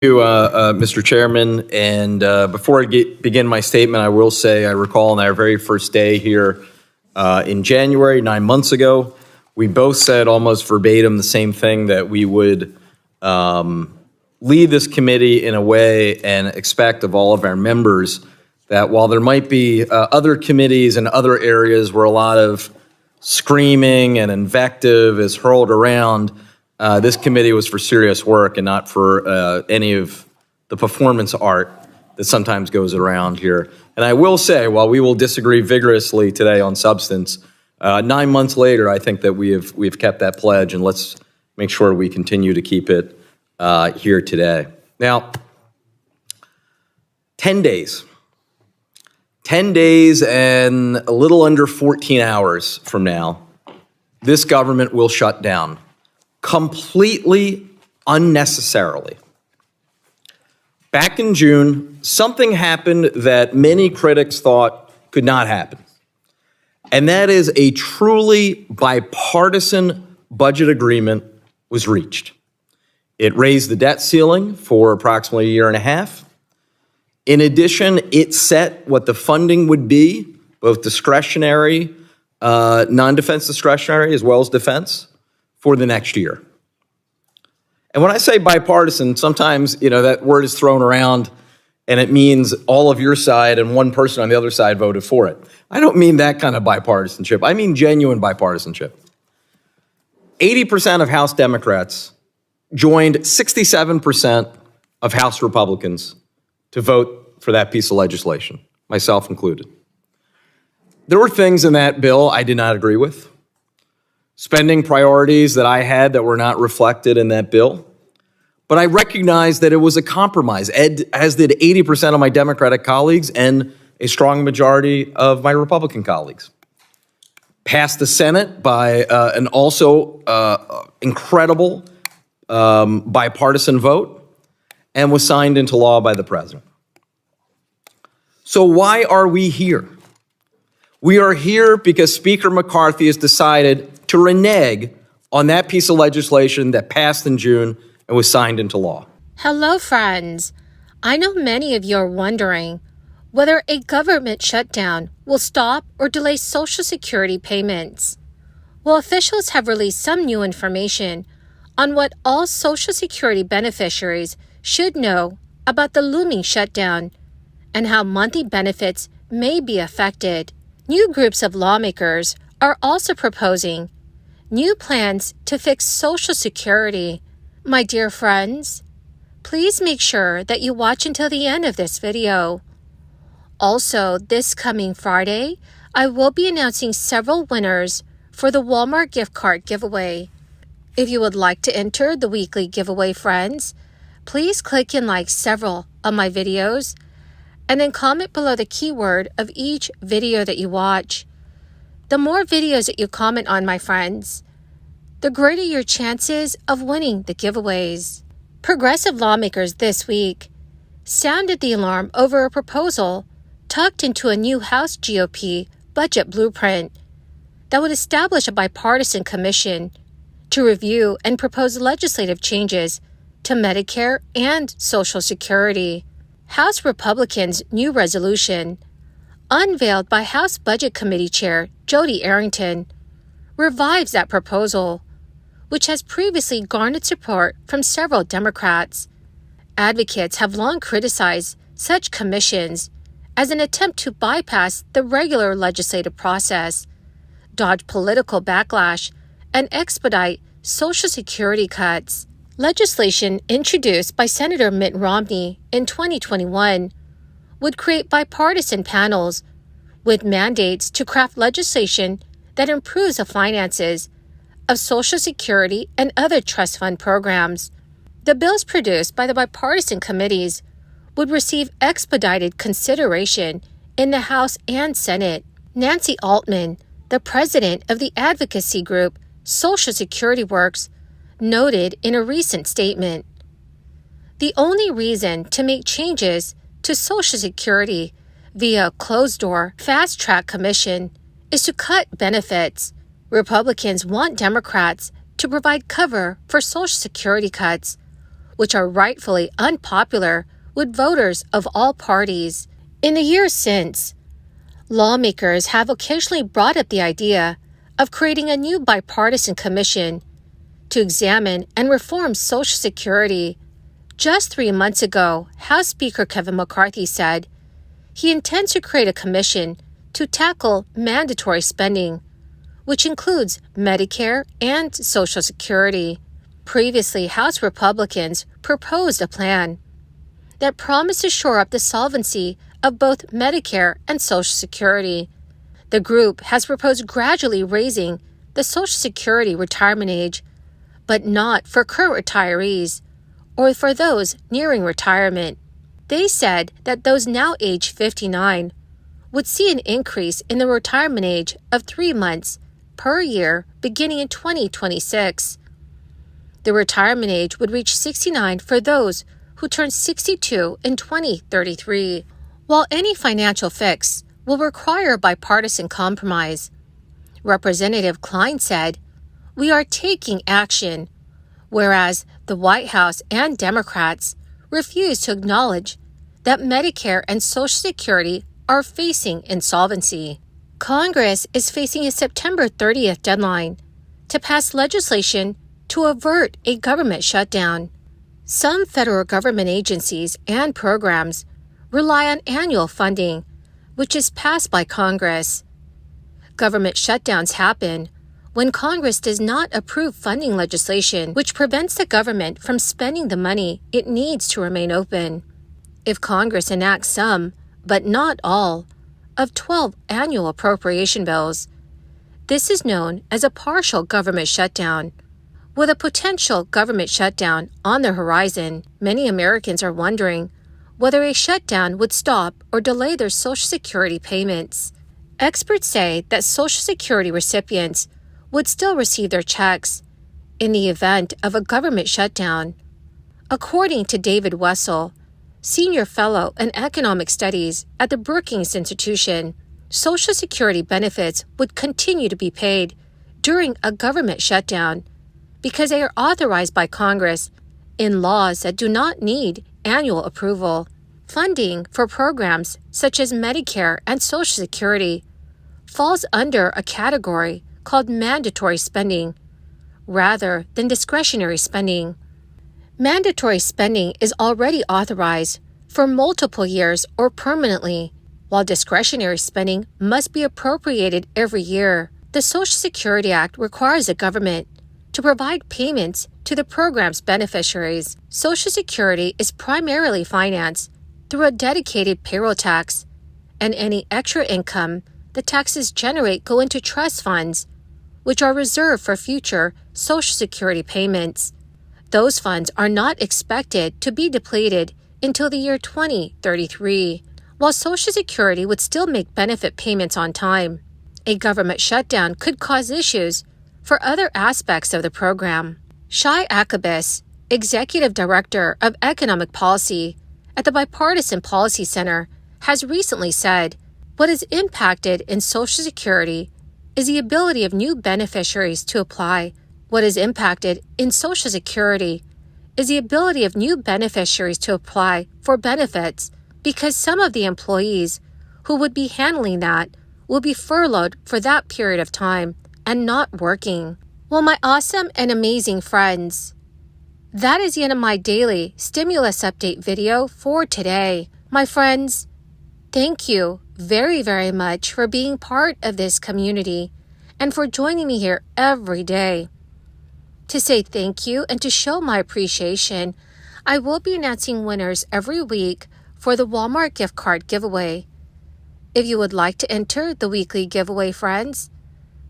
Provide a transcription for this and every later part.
you, Mr. Chairman. And before I begin my statement, I will say I recall on our very first day here in January, 9 months ago, we both said almost verbatim the same thing, that we would lead this committee in a way and expect of all of our members that while there might be other committees and other areas where a lot of screaming and invective is hurled around, this committee was for serious work and not for any of the performance art that sometimes goes around here. And I will say, while we will disagree vigorously today on substance, 9 months later, I think that we've kept that pledge, and let's make sure we continue to keep it here today. Now, 10 days. 10 days and a little under 14 hours from now, this government will shut down completely unnecessarily. Back in June, something happened that many critics thought could not happen, and that is a truly bipartisan budget agreement was reached. It raised the debt ceiling for approximately a year and a half. In addition, it set what the funding would be, both discretionary, non-defense discretionary, as well as defense, for the next year. And when I say bipartisan, sometimes, that word is thrown around and it means all of your side and one person on the other side voted for it. I don't mean that kind of bipartisanship. I mean genuine bipartisanship. 80% of House Democrats joined 67% of House Republicans to vote for that piece of legislation, myself included. There were things in that bill I did not agree with. Spending priorities that I had that were not reflected in that bill. But I recognized that it was a compromise, as did 80% of my Democratic colleagues and a strong majority of my Republican colleagues. Passed the Senate by an also incredible bipartisan vote, and was signed into law by the president. So why are we here? We are here because Speaker McCarthy has decided to renege on that piece of legislation that passed in June and was signed into law. Hello, friends. I know many of you are wondering whether a government shutdown will stop or delay Social Security payments. Well, officials have released some new information on what all Social Security beneficiaries should know about the looming shutdown and how monthly benefits may be affected. New groups of lawmakers are also proposing new plans to fix Social Security. My dear friends, please make sure that you watch until the end of this video. Also, this coming Friday, I will be announcing several winners for the Walmart gift card giveaway. If you would like to enter the weekly giveaway, friends, please click and like several of my videos, and then comment below the keyword of each video that you watch. The more videos that you comment on, my friends, the greater your chances of winning the giveaways. Progressive lawmakers this week sounded the alarm over a proposal tucked into a new House GOP budget blueprint that would establish a bipartisan commission to review and propose legislative changes to Medicare and Social Security. House Republicans' new resolution, unveiled by House Budget Committee Chair Jody Arrington, revives that proposal, which has previously garnered support from several Democrats. Advocates have long criticized such commissions as an attempt to bypass the regular legislative process, dodge political backlash, and expedite Social Security cuts. Legislation introduced by Senator Mitt Romney in 2021 would create bipartisan panels with mandates to craft legislation that improves the finances of Social Security and other trust fund programs. The bills produced by the bipartisan committees would receive expedited consideration in the House and Senate. Nancy Altman, the president of the advocacy group Social Security Works, noted in a recent statement, "The only reason to make changes to Social Security via a closed-door, fast-track commission is to cut benefits. Republicans want Democrats to provide cover for Social Security cuts, which are rightfully unpopular with voters of all parties. In the years since, lawmakers have occasionally brought up the idea of creating a new bipartisan commission to examine and reform Social Security. Just 3 months ago, House Speaker Kevin McCarthy said he intends to create a commission to tackle mandatory spending, which includes Medicare and Social Security. Previously, House Republicans proposed a plan that promised to shore up the solvency of both Medicare and Social Security. The group has proposed gradually raising the Social Security retirement age, but not for current retirees or for those nearing retirement. They said that those now age 59 would see an increase in the retirement age of 3 months per year beginning in 2026. The retirement age would reach 69 for those who turn 62 in 2033. While any financial fix will require a bipartisan compromise, Representative Klein said, "We are taking action," whereas the White House and Democrats refuse to acknowledge that Medicare and Social Security are facing insolvency. Congress is facing a September 30th deadline to pass legislation to avert a government shutdown. Some federal government agencies and programs rely on annual funding, which is passed by Congress. Government shutdowns happen when Congress does not approve funding legislation which prevents the government from spending the money it needs to remain open. If Congress enacts some, but not all, of 12 annual appropriation bills, this is known as a partial government shutdown. With a potential government shutdown on the horizon, many Americans are wondering whether a shutdown would stop or delay their Social Security payments. Experts say that Social Security recipients would still receive their checks in the event of a government shutdown. According to David Wessel, Senior Fellow in Economic Studies at the Brookings Institution, Social Security benefits would continue to be paid during a government shutdown because they are authorized by Congress in laws that do not need annual approval. Funding for programs such as Medicare and Social Security falls under a category called mandatory spending rather than discretionary spending. Mandatory spending is already authorized for multiple years or permanently, while discretionary spending must be appropriated every year. The Social Security Act requires the government to provide payments to the program's beneficiaries. Social Security is primarily financed through a dedicated payroll tax, and any extra income the taxes generate go into trust funds, which are reserved for future Social Security payments. Those funds are not expected to be depleted until the year 2033. While Social Security would still make benefit payments on time, a government shutdown could cause issues for other aspects of the program. Shai Akabis, Executive Director of Economic Policy at the Bipartisan Policy Center, has recently said, "What is impacted in Social Security is the ability of new beneficiaries to apply. What is impacted in Social Security is the ability of new beneficiaries to apply for benefits because some of the employees who would be handling that will be furloughed for that period of time and not working." Well, my awesome and amazing friends, that is the end of my daily stimulus update video for today. My friends, thank you very, very much for being part of this community and for joining me here every day. To say thank you and to show my appreciation, I will be announcing winners every week for the Walmart gift card giveaway. If you would like to enter the weekly giveaway, friends,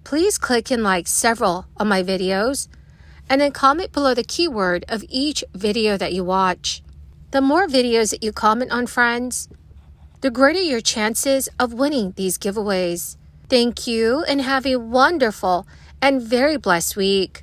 please click and like several of my videos and then comment below the keyword of each video that you watch. The more videos that you comment on, friends, the greater your chances of winning these giveaways. Thank you and have a wonderful and very blessed week.